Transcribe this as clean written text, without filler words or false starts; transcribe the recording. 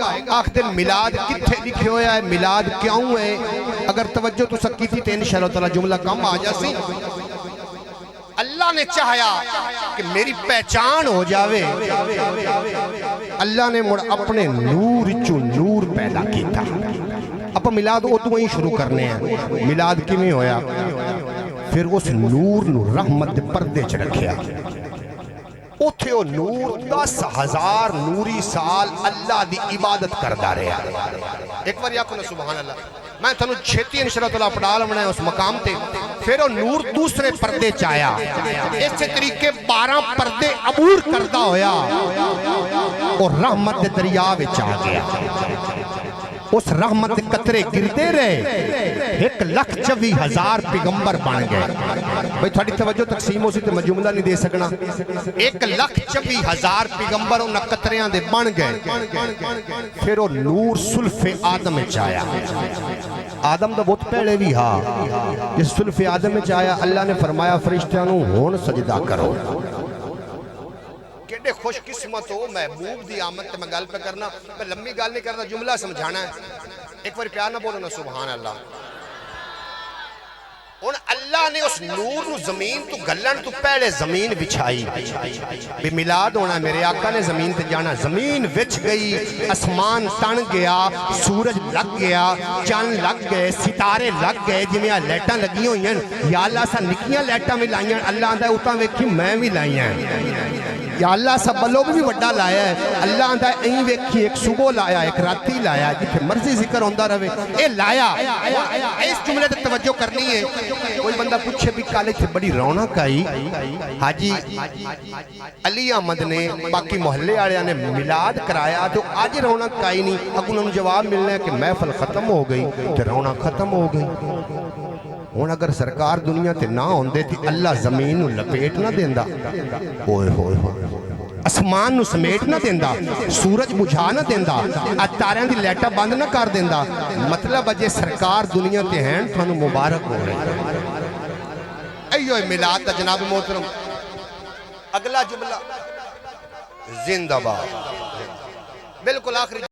आखते मिलाद किथे लिखे होया है, मिलाद क्यों है। अगर तवज्जो तुसा कीती ते इंशाअल्लाह ताला जुमला कम आ जासी। अल्लाह ने चाहया कि मेरी पहचान हो जावे, अल्लाह ने मुड़ अपने नूर चो नूर पैदा किया। आप मिलाद उदों ही शुरू करने हैं। मिलाद किवें होया, फिर उस नूर नू रहमत दे पर्दे च रखिया। उथे वो नूर 10,000 नूरी साल अल्लाह दी इबादत करदा रहा। एक बार आखो ना सुभान अल्लाह। मैं थानू छेती इंशाअल्लाह ताला पढ़ा लवना है उस मकाम ते। फिर वो नूर दूसरे पर्दे च आया। इस तरीके 12 पर्दे अबूर करदा होया और रहमत दे दरिया विच आ गया। उस रहमत के कतरे गिरते रहे, 1,24,000 पैगंबर बन गए। भाई थोड़ी तवज्जो तकसीम हो सी तो मैं जुमला नहीं दे सकना। 1,24,000 पैगंबर उन कतरियां दे बन गए। फिर वो नूर सुल्फे आदम च आया। आदम दा बहुत पहले भी हा। जिस सुल्फे आदम च आया, अल्लाह ने फरमाया फरिश्तियां नू हुण सजदा करो। केडे खुशकिस्मत हो महबूब दी आमद ते मैं गल पे करना। मैं लंबी गल नहीं करना, जुमला समझाना है। एक बार प्यार ना बोलो ना सुभान अल्लाह। हुण अल्लाह ने उस नूर नू जमीन तो गलन तो पहले जमीन बिछाई भी मिलाद होना। मेरे आका ने जमीन ते जाना। जमीन बिछ गई, आसमान तन गया, सूरज लग गया, चंद लग गए, सितारे लग गए। जिवें आ लाइटां लगी हुई हैं, या अल्लाह सा निक्कियां लाइटां भी लाइयां। अल्लाह आंदा उतां वेखी मैं भी लाइयां। या अल्लाह सा बल्ब भी वड्डा लाया है। अल्लाह आंदा ऐं वेखी, एक सुबह लाया, एक राती लाया, जिथे मर्जी जिक्र होंदा रहे ये लाया। इस जुमले ते तवज्जो करनी है। कोई बंदा पूछे भी कल इत्थे बड़ी रौनक आई, हाजी अली अहमद ने बाकी मोहल्ले वालियां ने मिलाद कराया तो अज रौनक आई नहीं। अगू उन्होंने जवाब मिलना है कि महफल खत्म हो गई तो रौनक खत्म हो गई। हुण अगर सरकार दुनिया ते ना होंदे तो अल्लाह जमीन नू लपेट ना देंदा, ओए होए आसमान नू समेट ना देंदा, सूरज बुझा ना देंदा, तारियां दी लाइटां बंद ना कर देंदा। मतलब अजे सरकार दुनिया ते हैं, थानू मुबारक हो। अयो मिलाद दा जनाब मोहतरम। अगला जुमला जिंदाबाद, बिल्कुल आखिरी।